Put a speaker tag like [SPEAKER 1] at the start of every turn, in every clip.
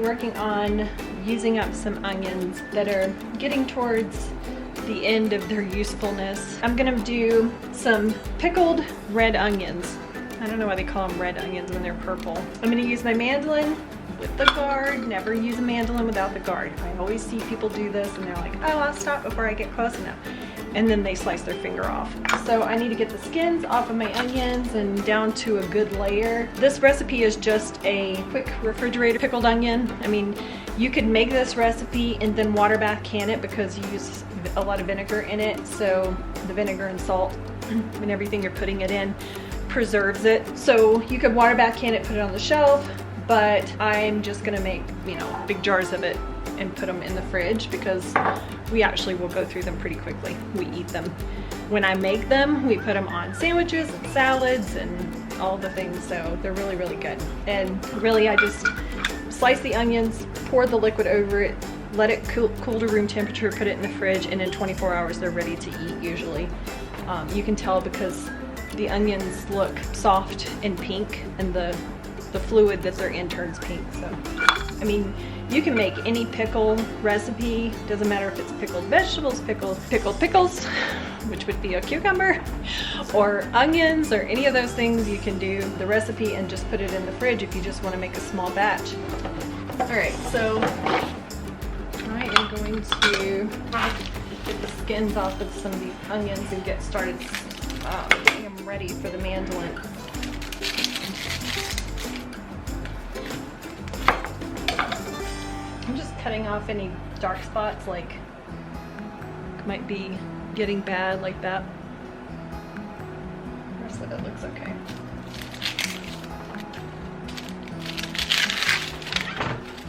[SPEAKER 1] working on using up some onions that are getting towards the end of their usefulness. I'm gonna do some pickled red onions. I don't know why they call them red onions when they're purple. I'm gonna use my mandolin with the guard. Never use a mandolin without the guard. I always see people do this and they're like, oh, I'll stop before I get close enough. And then they slice their finger off. So I need to get the skins off of my onions and down to a good layer. This recipe is just a quick refrigerator pickled onion. I mean, you could make this recipe and then water bath can it because you use a lot of vinegar in it. So the vinegar and salt and everything you're putting it in preserves it. So you could water bath can it, put it on the shelf, but I'm just gonna make, you know, big jars of it and put them in the fridge because we actually will go through them pretty quickly. We eat them. When I make them, we put them on sandwiches and salads and all the things, so they're really, really good. And really, I just slice the onions, pour the liquid over it, let it cool to room temperature, put it in the fridge, and in 24 hours they're ready to eat usually. You can tell because the onions look soft and pink, and the fluid that they're in turns pink. So, I mean, you can make any pickle recipe. Doesn't matter if it's pickled vegetables, pickled pickles, which would be a cucumber, or onions, or any of those things. You can do the recipe and just put it in the fridge if you just want to make a small batch. All right, so I am going to get the skins off of some of these onions and get started getting them ready for the mandolin. I'm just cutting off any dark spots, like might be getting bad, like that. The rest of it looks okay.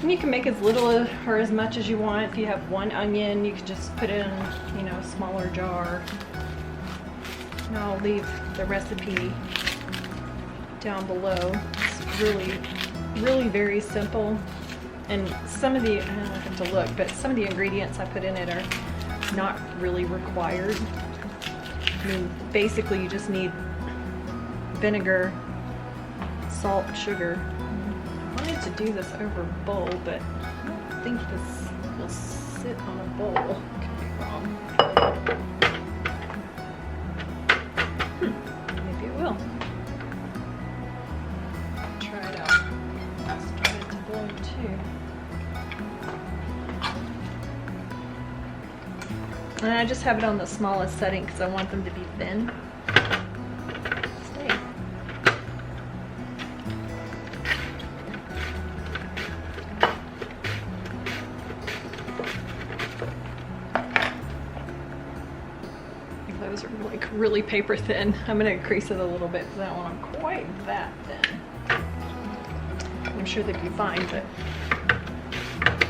[SPEAKER 1] And you can make as little or as much as you want. If you have one onion, you can just put it in, you know, a smaller jar. And I'll leave the recipe down below. It's really, really very simple. And some of the, I don't have to look, but some of the ingredients I put in it are not really required. I mean, basically you just need vinegar, salt, sugar. I wanted to do this over a bowl, but I don't think this will sit on a bowl. Could be wrong. Maybe it will. Try it out. It started to blow too. And I just have it on the smallest setting because I want them to be thin. Stay. Those are like really paper thin. I'm going to increase it a little bit because I don't want them quite that thin. I'm sure they'd be fine, but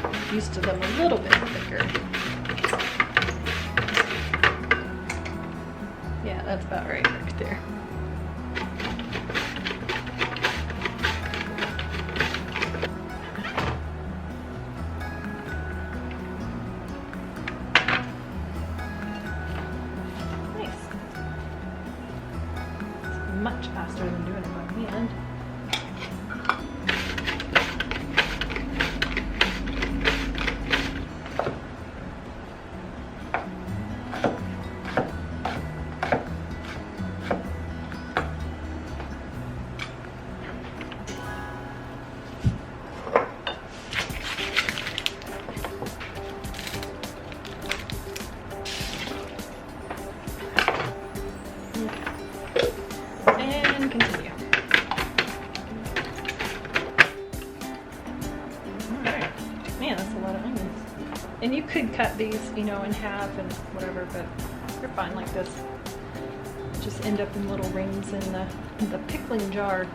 [SPEAKER 1] I'm used to them a little bit thicker. Yeah, that's about right there. Nice. It's much faster than doing it by hand. And continue. Alright. Man, that's a lot of onions. And you could cut these, you know, in half and whatever, but they're fine like this. Just end up in little rings in the pickling jar.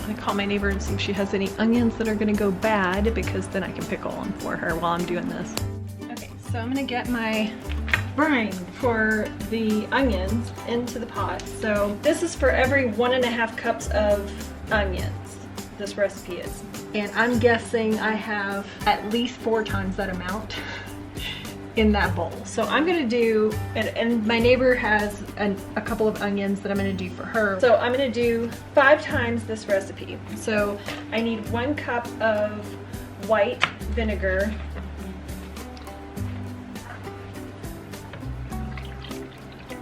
[SPEAKER 1] I call my neighbor and see if she has any onions that are going to go bad, because then I can pickle them for her while I'm doing this. Okay, so I'm going to get my brine for the onions into the pot. So this is for every 1.5 cups of onions, this recipe is. And I'm guessing I have at least 4 times that amount. in that bowl. So I'm gonna do, and my neighbor has a couple of onions that I'm gonna do for her. So I'm gonna do 5 times this recipe. So I need 1 cup of white vinegar.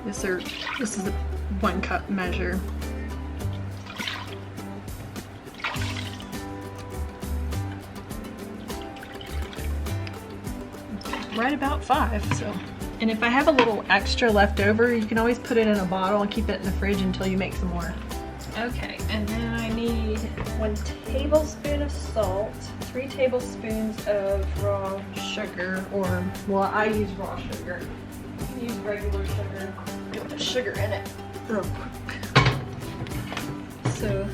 [SPEAKER 1] This is a 1 cup measure. Right about 5, so. And if I have a little extra left over, you can always put it in a bottle and keep it in the fridge until you make some more. Okay, and then I need 1 tablespoon of salt, 3 tablespoons of raw sugar, or, well, I use raw sugar. You can use regular sugar. Put the sugar in it real quick. So,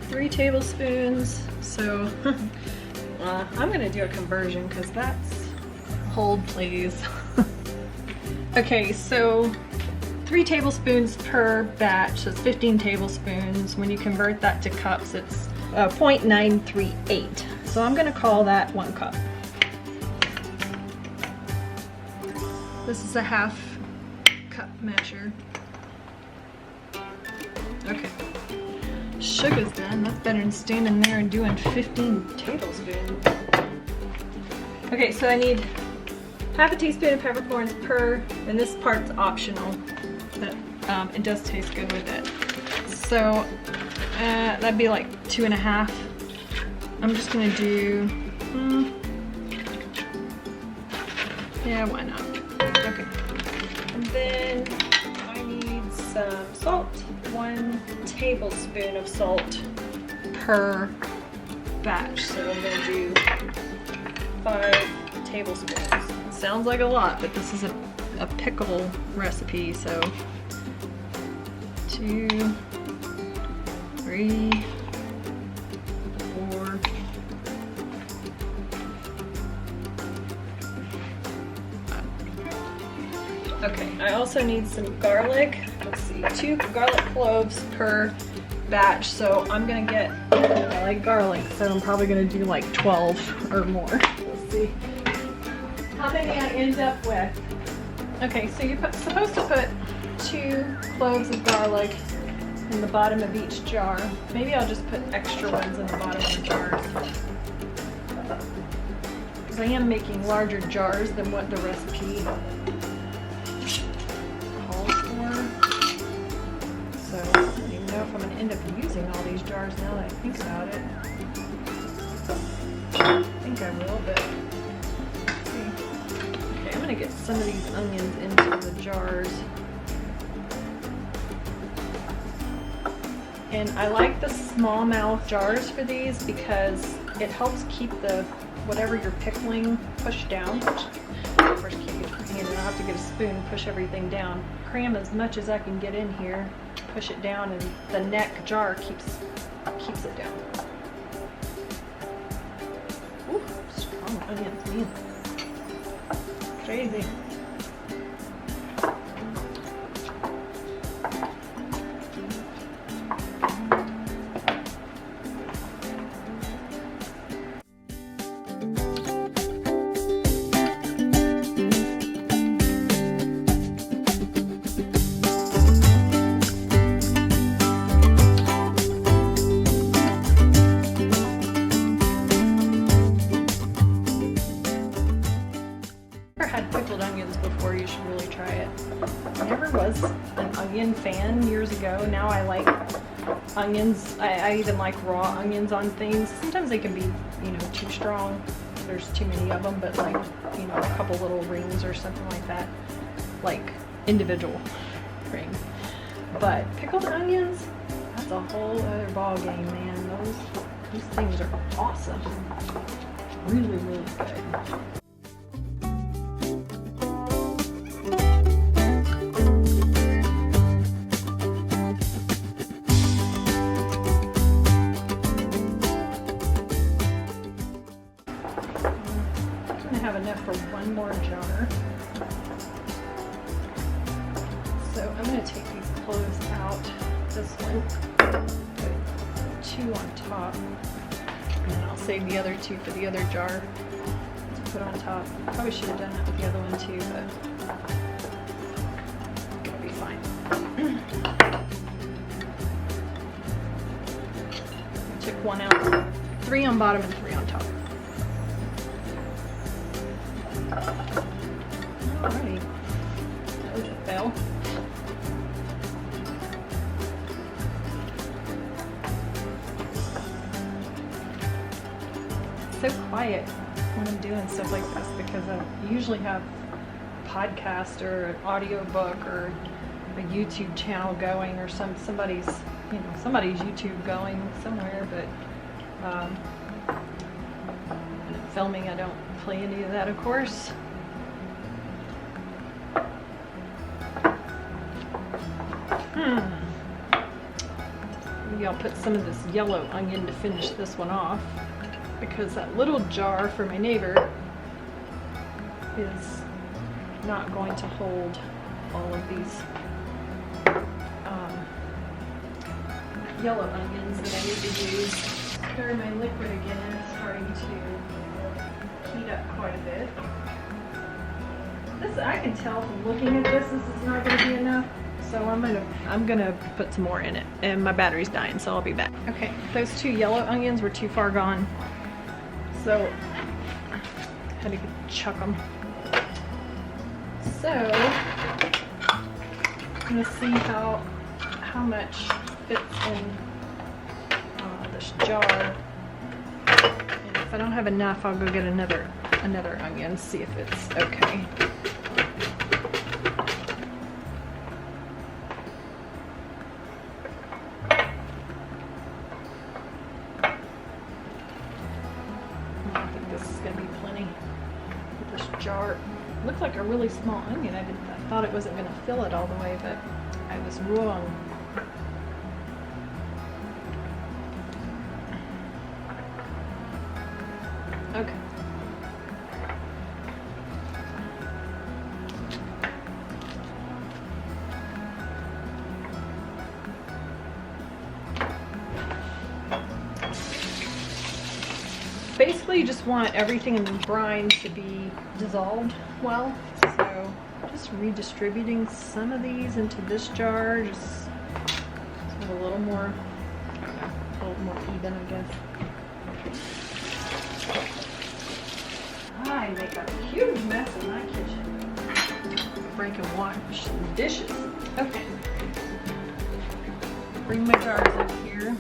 [SPEAKER 1] 3 tablespoons. So, I'm gonna do a conversion because that's, hold please. Okay, so 3 tablespoons per batch, so it's 15 tablespoons. When you convert that to cups, it's 0.938. So I'm gonna call that 1 cup. This is a 1/2 cup measure. Okay. Sugar's done. That's better than standing there and doing 15 tablespoons. Okay, so I need 1/2 teaspoon of peppercorns per, and this part's optional, but it does taste good with it. So that'd be like 2.5. I'm just gonna do, yeah, why not? Okay. And then I need some salt, 1 tablespoon of salt per batch. So I'm gonna do 5 tablespoons. Sounds like a lot, but this is a pickle recipe, so 2, 3, 4. Okay, I also need some garlic. Let's see, 2 garlic cloves per batch, so I'm gonna get, I like garlic, so I'm probably gonna do like 12 or more. Let's see how many I end up with. Okay, so you're supposed to put 2 cloves of garlic in the bottom of each jar. Maybe I'll just put extra ones in the bottom of the jars, because I am making larger jars than what the recipe calls for. So I don't even know if I'm going to end up using all these jars now that I think about it. I think I will, but okay, I'm going to get some of these onions into the jars. And I like the smallmouth jars for these because it helps keep the whatever you're pickling pushed down. Of course, keep your hand, and I'll have to get a spoon and push everything down. Cram as much as I can get in here, push it down, and the neck jar keeps it down. Ooh, strong onions, man. Crazy. Pickled onions before, you should really try it. I never was an onion fan years ago. Now I like onions. I even like raw onions on things. Sometimes they can be, you know, too strong. There's too many of them, but like, you know, a couple little rings or something like that. Like individual rings. But pickled onions, that's a whole other ball game, man. These things are awesome. Really, really good. Have enough for 1 more jar. So I'm going to take these cloves out. This one, put 2 on top, and then I'll save the other 2 for the other jar. put on top. Probably should have done that with the other one too, but it'll be fine. I took one out, 3 on bottom and 3 on top. Alrighty, that was a fail. So quiet when I'm doing stuff like this because I usually have a podcast or an audio book or a YouTube channel going or somebody's YouTube going somewhere, but filming I don't play any of that, of course. Maybe I'll put some of this yellow onion to finish this one off, because that little jar for my neighbor is not going to hold all of these yellow onions that I need to use. Stir my liquid again. It's starting to heat up quite a bit. This, I can tell from looking at this is not going to be enough. So I'm gonna put some more in it, and my battery's dying, so I'll be back. Okay, those 2 yellow onions were too far gone, so I had to chuck them. So I'm gonna see how much fits in this jar, and if I don't have enough, I'll go get another onion, see if it's okay. Jar. Looks like a really small onion. I thought it wasn't going to fill it all the way, but I was wrong. Okay. Basically, you just want everything in the brine to be dissolved well. So just redistributing some of these into this jar, just a little more, I don't know, a little more even, I guess. I make a huge mess in my kitchen. Break and wash the dishes. Okay. Bring my jars up here.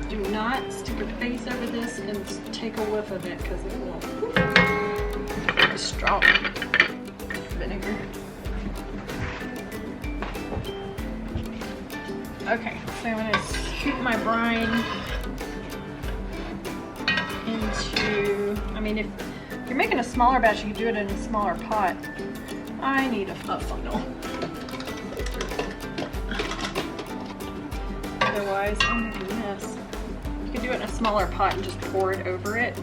[SPEAKER 1] Do not stick your face over this and take a whiff of it, because it will be strong vinegar. Okay, so I'm going to scoop my brine into, I mean, if you're making a smaller batch, you can do it in a smaller pot. I need a funnel. Otherwise, I'm making a mess. You can do it in a smaller pot and just pour it over it.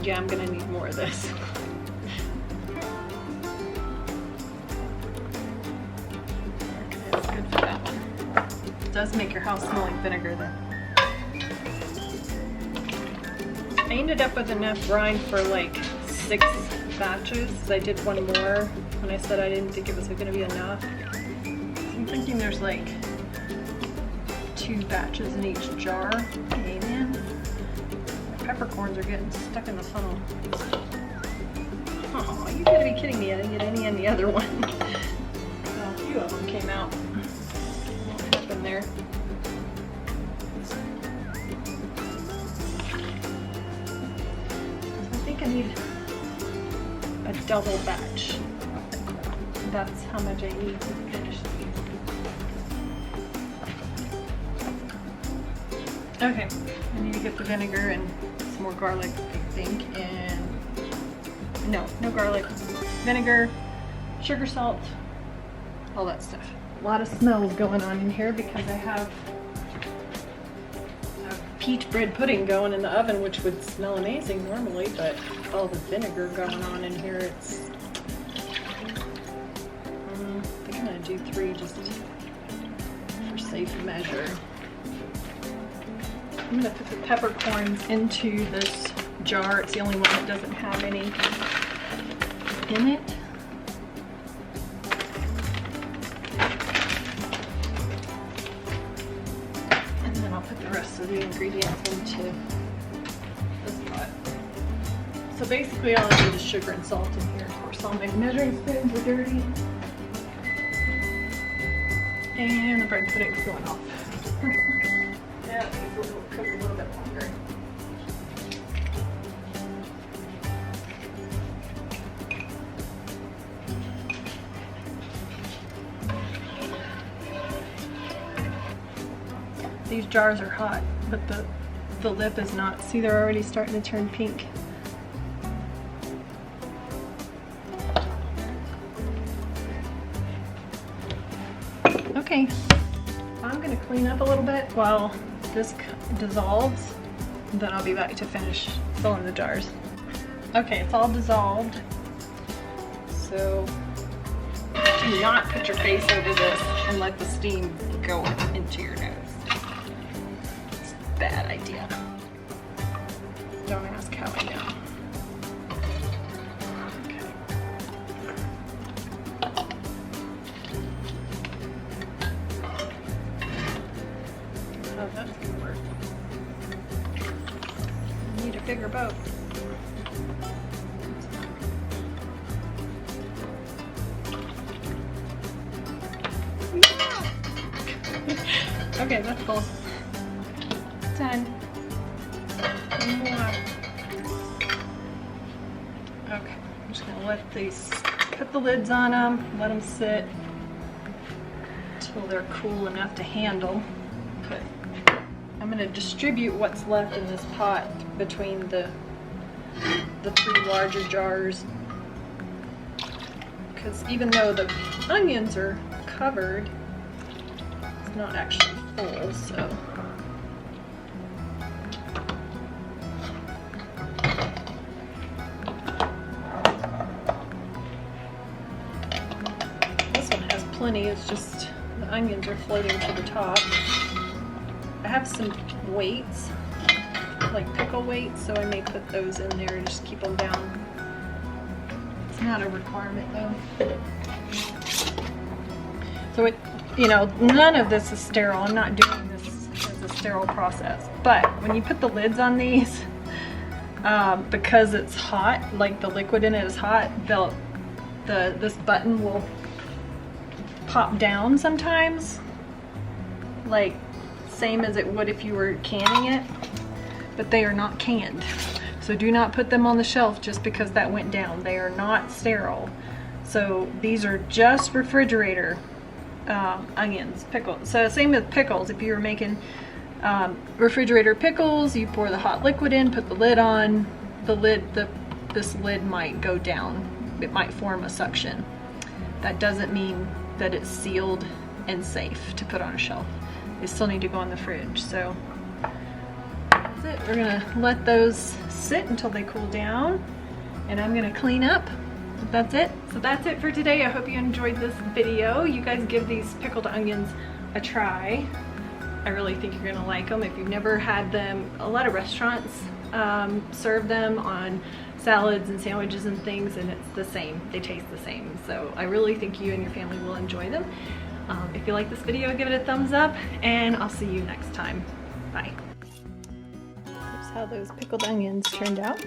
[SPEAKER 1] Yeah, I'm gonna need more of this. Okay, that's good for that one. It does make your house smell like vinegar though. I ended up with enough brine for like 6 batches. I did one more when I said I didn't think it was going to be enough. I'm thinking there's like 2 batches in each jar. Hey man, my peppercorns are getting stuck in the funnel. Oh, you gotta be kidding me! I didn't get any in the other one. Well, a few of them came out. What happened there? I think I need a double batch. That's how much I need to finish these. Okay, I need to get the vinegar and some more garlic, I think, and no garlic, vinegar, sugar, salt, all that stuff. A lot of smells going on in here because I have peach bread pudding going in the oven, which would smell amazing normally, but all the vinegar going on in here, it's, I think I'm gonna do 3 just really measure. I'm gonna put the peppercorns into this jar. It's the only one that doesn't have any in it. And then I'll put the rest of the ingredients into this pot. So basically all I need is sugar and salt in here. Of course, all my measuring spoons are dirty. And the bread pudding's going off. Yeah, it will cook a little bit longer. These jars are hot, but the lip is not. See, they're already starting to turn pink. Okay, I'm gonna clean up a little bit while this dissolves, and then I'll be back to finish filling the jars. Okay, it's all dissolved. So do not put your face over this and let the steam go into your nose. It's a bad idea. Don't ask how I know. Oh, that's gonna work. I need a bigger boat. Okay, that's full. Done. One more. Okay, I'm just gonna let these, put the lids on them, let them sit until they're cool enough to handle. I'm going to distribute what's left in this pot between the three larger jars, because even though the onions are covered, it's not actually full, so. This one has plenty, it's just the onions are floating to the top. I have some weights, like pickle weights, so I may put those in there and just keep them down. It's not a requirement though. So it, you know, none of this is sterile. I'm not doing this as a sterile process. But when you put the lids on these, because it's hot, like the liquid in it is hot, this button will pop down sometimes, like same as it would if you were canning it, but they are not canned. So do not put them on the shelf just because that went down. They are not sterile. So these are just refrigerator onions, pickles. So same with pickles. If you were making refrigerator pickles, you pour the hot liquid in, put the lid on. This lid might go down. It might form a suction. That doesn't mean that it's sealed and safe to put on a shelf. They still need to go in the fridge. So that's it. We're gonna let those sit until they cool down, and I'm gonna clean up. That's it. So that's it for today. I hope you enjoyed this video. You guys give these pickled onions a try. I really think you're gonna like them. If you've never had them, a lot of restaurants serve them on salads and sandwiches and things, and it's the same. They taste the same. So I really think you and your family will enjoy them. If you like this video, give it a thumbs up, and I'll see you next time. Bye. Here's how those pickled onions turned out.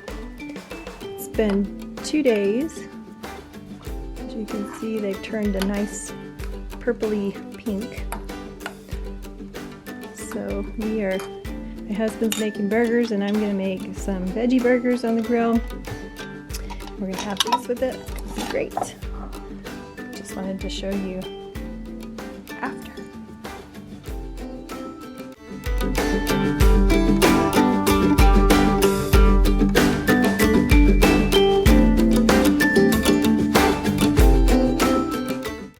[SPEAKER 1] It's been 2 days. As you can see, they've turned a nice purpley pink. So my husband's making burgers, and I'm gonna make some veggie burgers on the grill. We're gonna have these with it. It's great. Just wanted to show you after.